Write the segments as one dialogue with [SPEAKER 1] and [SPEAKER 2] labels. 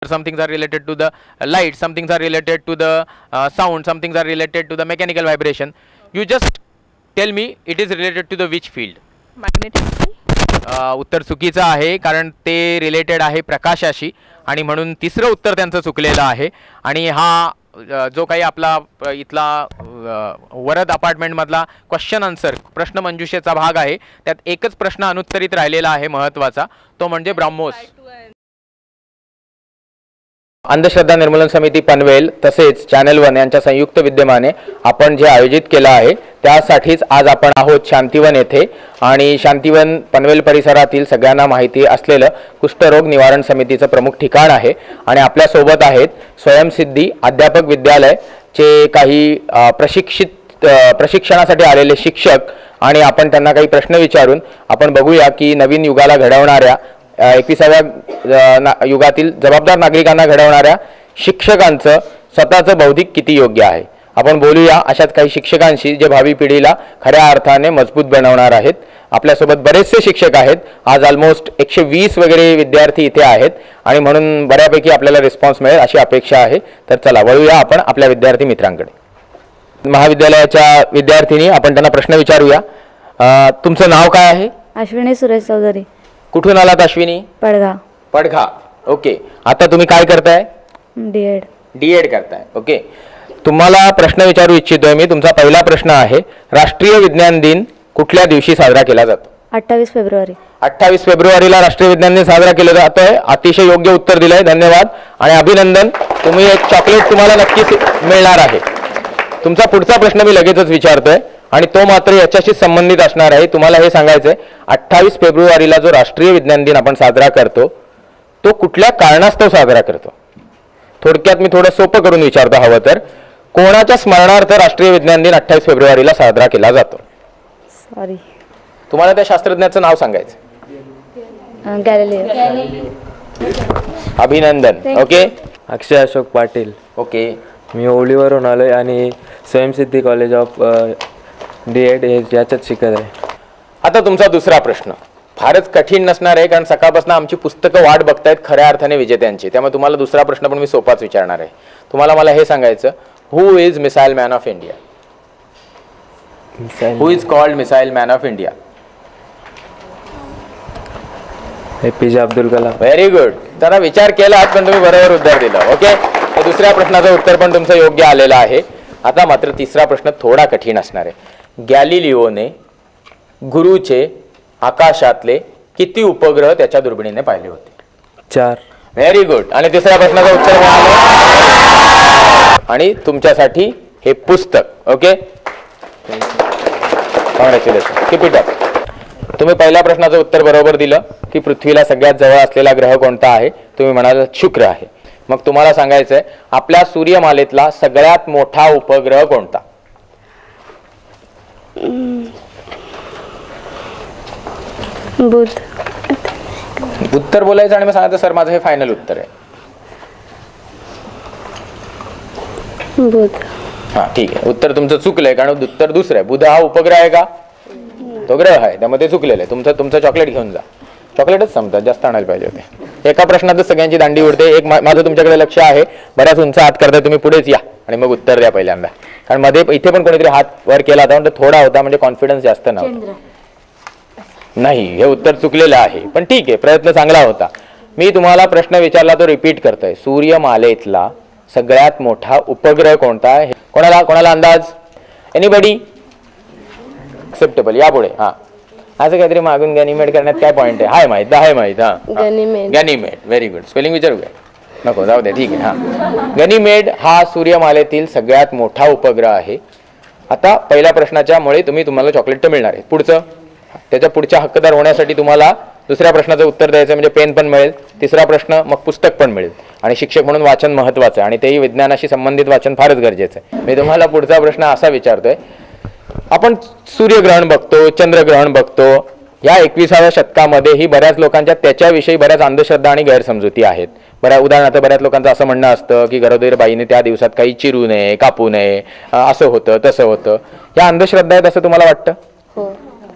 [SPEAKER 1] some things are related to the light, some things are related to the sound, some things are related to the mechanical vibration. You just tell me it is related to the which field.
[SPEAKER 2] Magnetic field.
[SPEAKER 1] उत्तर चुकीचं आहे कारण ते related आहे प्रकाशाशी आणि म्हणून तिसरं उत्तर त्यांचं चुकलेलं आहे. आणि हा जो काही आपला इथला वरद अपार्टमेंटमधला क्वेश्चन आन्सर प्रश्न मंजुषेचा भाग आहे त्यात एकच प्रश्न अनुत्तरित राहिलेला आहे महत्त्वाचा, तो म्हणजे ब्राह्मोस. अंधश्रद्धा निर्मूलन समिती पनवेल तसेच चॅनल 1 यांच्या संयुक्त विद्यमाने आपण जे आयोजित केलं आहे त्यासाठीच आज आपण आहोत शांतिवन येथे. आणि शांतिवन पनवेल परिसरातील सगळ्यांना माहिती असलेलं कुष्ठरोग निवारण समितीचं प्रमुख ठिकाण आहे. आणि आपल्यासोबत आहेत स्वयंसिद्धी अध्यापक विद्यालयचे काही प्रशिक्षणासाठी आलेले शिक्षक आणि आपण त्यांना काही प्रश्न विचारून आपण बघूया की नवीन युगाला घडवणाऱ्या 21व्या युगातील जबाबदार नागरिकांना घडवणाऱ्या शिक्षकांचं स्वतःचं बौद्धिक किती योग्य आहे. आपण बोलूया अशाच काही शिक्षकांशी जे भावी पिढीला खऱ्या अर्थाने मजबूत बनवणार आहेत. आपल्यासोबत बरेचसे शिक्षक आहेत. आज ऑलमोस्ट 120 वगैरे विद्यार्थी इथे आहेत आणि म्हणून बऱ्यापैकी आपल्याला रिस्पॉन्स मिळेल अशी अपेक्षा आहे. तर चला वळूया आपण आपल्या विद्यार्थी मित्रांकडे. महाविद्यालयाच्या विद्यार्थिनी आपण त्यांना प्रश्न विचारूया. तुमचं नाव काय आहे?
[SPEAKER 3] अश्विनी सुरेश चौधरी.
[SPEAKER 1] कुठून आलात अश्विनी?
[SPEAKER 3] पडगा.
[SPEAKER 1] पडघा. ओके. आता तुम्ही काय करताय?
[SPEAKER 3] डीएड
[SPEAKER 1] करताय. ओके. तुम्हाला प्रश्न विचारू इच्छितोय मी. तुमचा पहिला प्रश्न आहे, राष्ट्रीय विज्ञान दिन कुठल्या दिवशी साजरा केला जातो?
[SPEAKER 3] 28 फेब्रुवारी.
[SPEAKER 1] 28 फेब्रुवारीला राष्ट्रीय विज्ञान दिन साजरा केला जातोय. अतिशय योग्य उत्तर दिलंय, धन्यवाद आणि अभिनंदन. तुम्ही एक चॉकलेट तुम्हाला नक्कीच मिळणार आहे. तुमचा पुढचा प्रश्न मी लगेचच विचारतोय आणि तो मात्र याच्याशी संबंधित असणार आहे. तुम्हाला हे सांगायचंय 28 फेब्रुवारीला जो राष्ट्रीय विज्ञान दिन आपण साजरा करतो तो कुठल्या कारणास्तव साजरा करतो? थोडक्यात मी थोडं सोपं करून विचारतो हवं तर. कोणाच्या स्मरणार्थ राष्ट्रीय विज्ञान दिन 28 फेब्रुवारीला साजरा केला जातो?
[SPEAKER 3] सॉरी.
[SPEAKER 1] तुम्हाला त्या शास्त्रज्ञाचं नाव सांगायचं.
[SPEAKER 3] गॅलिलिओ.
[SPEAKER 1] अभिनंदन. ओके.
[SPEAKER 4] अक्षय अशोक पाटील.
[SPEAKER 1] ओके.
[SPEAKER 4] मी ओलीवरून आलोय आणि स्वयंसिद्धी कॉलेज ऑफ डीएड याच्यात शिकत आहे.
[SPEAKER 1] आता तुमचा दुसरा प्रश्न फारच कठीण नसणार आहे कारण सकाळपासून आमची पुस्तकं वाट बघतायत खऱ्या अर्थाने विजेत्यांची. त्यामुळे तुम्हाला दुसरा प्रश्न पण मी सोपाच विचारणार आहे. तुम्हाला मला हे सांगायचं, who is missile man of India? Who is called missile man of India?
[SPEAKER 4] APJ Abdul Kalam.
[SPEAKER 1] Very good. जरा विचार केला पण तुम्ही बरोबर उत्तर दिलं. ओके. तर दुसऱ्या प्रश्नाचं उत्तर पण तुमचं योग्य आलेलं आहे. आता मात्र तिसरा प्रश्न थोडा कठीण असणार आहे. गॅलिलिओने गुरुचे आकाशातले किती उपग्रह त्याच्या दुर्बिणीने पाहिले होते?
[SPEAKER 4] 4.
[SPEAKER 1] Very good. आणि तिसऱ्या प्रश्नाचं उत्तर मिळालं आणि तुमच्यासाठी हे पुस्तक. Okay. Congratulation. Keep it up. तुम्ही पहिल्या प्रश्नाचं उत्तर बरोबर दिलं की पृथ्वीला सगळ्यात जवळ असलेला ग्रह कोणता आहे? तुम्ही म्हणाल शुक्र आहे. मग तुम्हाला सांगायचंय आपल्या सूर्यमालेतला सगळ्यात मोठा उपग्रह कोणता?
[SPEAKER 3] बुध.
[SPEAKER 1] उत्तर बोलायचं आणि मग सांगायचं सर माझं हे फायनल उत्तर आहे.
[SPEAKER 3] बुध.
[SPEAKER 1] हा ठीक आहे. उत्तर तुमचं चुकलंय कारण उत्तर दुसरं आहे. बुध हा उपग्रह आहे का? तो ग्रह आहे, त्यामुळे ते चुकलेलं आहे. तुमचं चॉकलेट घेऊन जा. चॉकलेटच संपतात, जास्त आणायला पाहिजे होते. एका प्रश्नातच सगळ्यांची दांडी उडते. एक माझं तुमच्याकडे लक्ष आहे, बऱ्याच उंच हात करताय तुम्ही, पुढेच या आणि मग उत्तर द्या पहिल्यांदा. कारण मध्ये इथे पण कोणीतरी हात वर केला होता म्हणजे थोडा होता, म्हणजे कॉन्फिडन्स जास्त नव्हता. नाही, हे उत्तर चुकलेलं आहे पण ठीक आहे, प्रयत्न चांगला होता. मी तुम्हाला प्रश्न विचारला तो रिपीट करतोय. सूर्यमालेतला सगळ्यात मोठा उपग्रह कोणता आहे? कोणाला अंदाज? एनीबडी? एक्सेप्टेबल. या पुढे. हा, असं काहीतरी मागून गॅनिमेड करण्यात काय पॉईंट आहे? हाय माहित. हा, गॅनिमेड. Very good. स्पेलिंग विचारू काय? नको, जाऊ दे. ठीक आहे. हा, गॅनिमेड हा सूर्यमालेतील सगळ्यात मोठा उपग्रह आहे. आता पहिल्या प्रश्नाच्या मुळे तुम्हाला चॉकलेट तर मिळणार आहे. पुढचं, त्याच्या पुढच्या हक्कदार होण्यासाठी तुम्हाला दुसऱ्या प्रश्नाचं उत्तर द्यायचं, म्हणजे पेन पण मिळेल. तिसरा प्रश्न मग पुस्तक पण मिळेल. आणि शिक्षक म्हणून वाचन महत्वाचं आहे आणि तेही विज्ञानाशी संबंधित वाचन फारच गरजेचं आहे. मी तुम्हाला पुढचा प्रश्न असा विचारतोय, आपण सूर्यग्रहण बघतो, चंद्रग्रहण बघतो. या 21व्या शतकामध्ये ही बऱ्याच लोकांच्या त्याच्याविषयी बऱ्याच अंधश्रद्धा आणि गैरसमजुती आहेत. उदाहरणार्थ बऱ्याच लोकांचं असं म्हणणं असतं की गरोदर बाईने त्या दिवसात काही चिरू नये, कापू नये, असं होतं तसं होतं. या अंधश्रद्धा आहेत असं तुम्हाला वाटतं?
[SPEAKER 3] हो.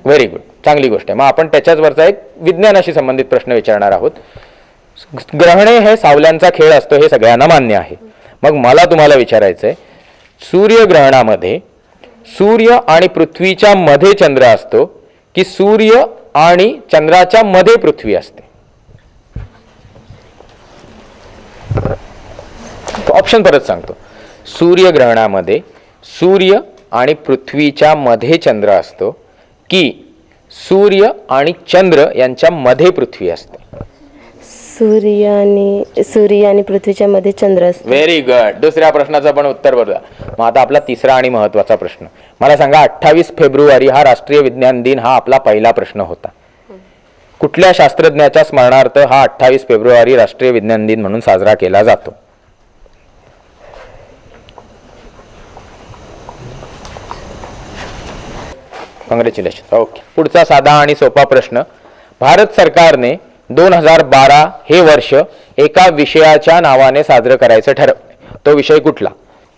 [SPEAKER 1] Very good. चांगली गोष्ट आहे. मग आपण त्याच्याच वरचा एक विज्ञानाशी संबंधित प्रश्न विचारणार आहोत. ग्रहणे हे सावल्यांचा खेळ असतो हे सगळ्यांना मान्य आहे. मग मला तुम्हाला विचारायचंय, सूर्यग्रहणामध्ये सूर्य आणि पृथ्वीच्या मध्ये चंद्र असतो की सूर्य आणि चंद्राच्या मध्ये पृथ्वी असते? ऑप्शन परत सांगतो. सूर्यग्रहणामध्ये सूर्य आणि पृथ्वीच्या मध्ये चंद्र असतो की सूर्य आणि चंद्र यांच्या मध्ये पृथ्वी असते?
[SPEAKER 3] सूर्य आणि पृथ्वीच्या मध्ये चंद्र असतो.
[SPEAKER 1] Very good. दुसऱ्या प्रश्नाचं पण उत्तर बरोबर. मग आता आपला तिसरा आणि महत्वाचा प्रश्न मला सांगा. 28 फेब्रुवारी हा राष्ट्रीय विज्ञान दिन हा आपला पहिला प्रश्न होता. कुठल्या शास्त्रज्ञाच्या स्मरणार्थ हा 28 फेब्रुवारी राष्ट्रीय विज्ञान दिन म्हणून साजरा केला जातो? कॉंग्रॅच्युलेशन. ओके. पुढचा साधा आणि सोपा प्रश्न. भारत सरकारने 2012 हे वर्ष एका विषयाच्या नावाने साजरं करायचं ठरवलं. तो विषय कुठला?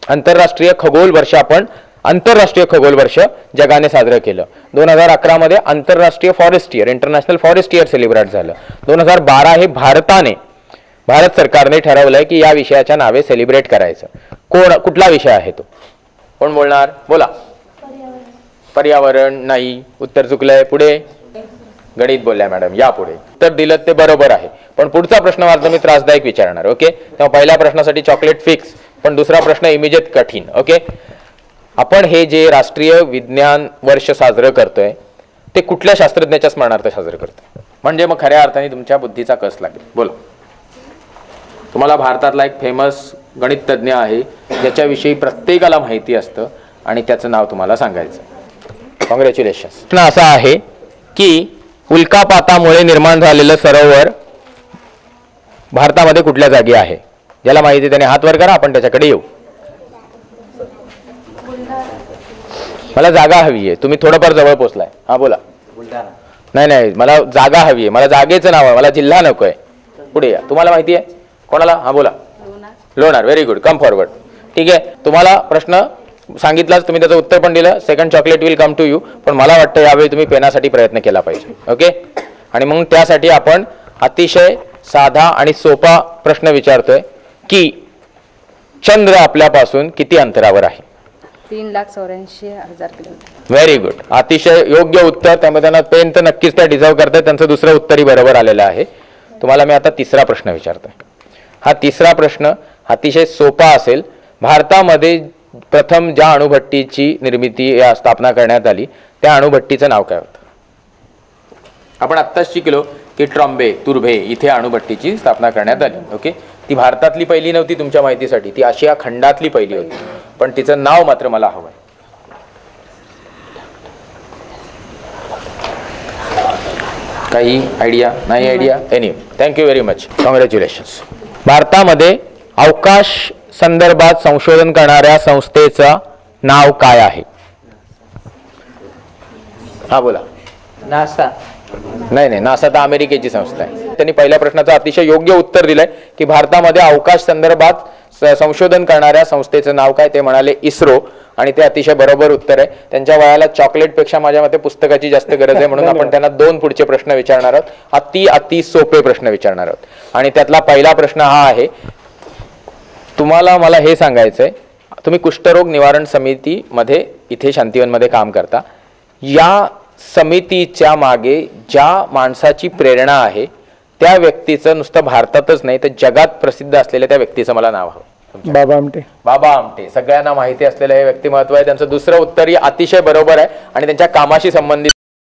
[SPEAKER 1] आंतरराष्ट्रीय खगोल वर्ष. आपण आंतरराष्ट्रीय खगोल वर्ष जगाने साजरं केलं. 2011 मध्ये आंतरराष्ट्रीय forest year, international forest year celebrate झालं. 2012 हे भारत सरकारने ठरवलंय की या विषयाच्या नावे सेलिब्रेट करायचं. कुठला विषय आहे तो? कोण बोलणार? बोला. पर्यावरण नाही. उत्तर चुकलंय. पुढे गणित बोलल्या मॅडम. या पुढे उत्तर दिलं ते बरोबर आहे. पण पुढचा प्रश्न वाचला मी त्रासदायक विचारणार. ओके. तेव्हा पहिल्या प्रश्नासाठी चॉकलेट फिक्स, पण दुसरा प्रश्न इमिजिएट कठीण. ओके. आपण हे जे राष्ट्रीय विज्ञान वर्ष साजरं करतोय ते कुठल्या शास्त्रज्ञाच्या स्मरणार्थ साजरं करतोय? म्हणजे मग खऱ्या अर्थाने तुमच्या बुद्धीचा कस लागेल. बोला. तुम्हाला भारतातला एक फेमस गणित तज्ज्ञ आहे ज्याच्याविषयी प्रत्येकाला माहिती असतं आणि त्याचं नाव तुम्हाला सांगायचं. कॉंग्रॅच्युलेशन. प्रश्न असा आहे की उल्कापातामुळे निर्माण झालेलं सरोवर भारतामध्ये कुठल्या जागी आहे? ज्याला माहिती त्याने हात वर करा, आपण त्याच्याकडे येऊ. मला जागा हवी आहे. तुम्ही थोडंफार जवळ पोहोचलाय. हा बोला. नाही, मला जागा हवी आहे. मला जागेचं नाव आहे, मला जिल्हा नकोय. पुढे या. तुम्हाला माहिती आहे? कोणाला? हा बोला. Lonar. Very good. Come forward. ठीक आहे. तुम्हाला प्रश्न सांगितलाच, तुम्ही त्याचं उत्तर पण दिलं. Second chocolate will come to you. पण मला वाटतं यावेळी तुम्ही पेनासाठी प्रयत्न केला पाहिजे. ओके. आणि मग त्यासाठी आपण अतिशय साधा आणि सोपा प्रश्न विचारतोय की चंद्र आपल्यापासून किती अंतरावर आहे?
[SPEAKER 2] 3,84,000 किलोमीटर.
[SPEAKER 1] Very good. अतिशय योग्य उत्तर. त्यामुळे त्यांना पेन तर नक्कीच त्या डिझर्व करतात. त्यांचं दुसरं उत्तरही बरोबर आलेलं आहे. तुम्हाला मी आता तिसरा प्रश्न विचारतोय. हा तिसरा प्रश्न अतिशय सोपा असेल. भारतामध्ये प्रथम ज्या अणुभट्टीची निर्मिती या स्थापना करण्यात आली त्या अणुभट्टीचं नाव काय होतं? आपण आत्ताच शिकलो की ट्रॉम्बे, तुर्भे इथे अणुभट्टीची स्थापना करण्यात आली. ओके. ती भारतातली पहिली नव्हती तुमच्या माहितीसाठी, ती आशिया खंडातली पहिली होती. पण तिचं नाव मात्र मला हवंय. काही आयडिया? नाही idea? Anyway, thank you very much. Congratulations. भारतामध्ये अवकाश संदर्भात संशोधन करणाऱ्या संस्थेचं नाव काय आहे? हा बोला.
[SPEAKER 5] नासा.
[SPEAKER 1] नाही, नासा तर अमेरिकेची संस्था आहे. त्यांनी पहिल्या प्रश्नाचं अतिशय योग्य उत्तर दिलंय की भारतामध्ये अवकाश संदर्भात संशोधन करणाऱ्या संस्थेचं नाव काय? ते म्हणाले इस्रो. आणि ते अतिशय बरोबर उत्तर आहे. त्यांच्या वयाला चॉकलेट पेक्षा माझ्या मते पुस्तकाची जास्त गरज आहे. म्हणून आपण त्यांना 2 पुढचे प्रश्न विचारणार आहोत. अति सोपे प्रश्न विचारणार आहोत. आणि त्यातला पहिला प्रश्न हा आहे. तुम्हाला मला हे सांगायचंय, तुम्ही कुष्ठरोग निवारण समितीमध्ये इथे शांतिवनमध्ये काम करता. या समितीच्या मागे ज्या माणसाची प्रेरणा आहे त्या व्यक्तीचं नुसतं भारतातच नाही तर जगात प्रसिद्ध असलेल्या त्या व्यक्तीचं मला नाव हवं.
[SPEAKER 6] बाबा आमटे.
[SPEAKER 1] बाबा आमटे. सगळ्यांना माहिती असलेलं हे व्यक्तिमत्व आहे. त्यांचं दुसरं उत्तरही अतिशय बरोबर आहे आणि त्यांच्या कामाशी संबंधित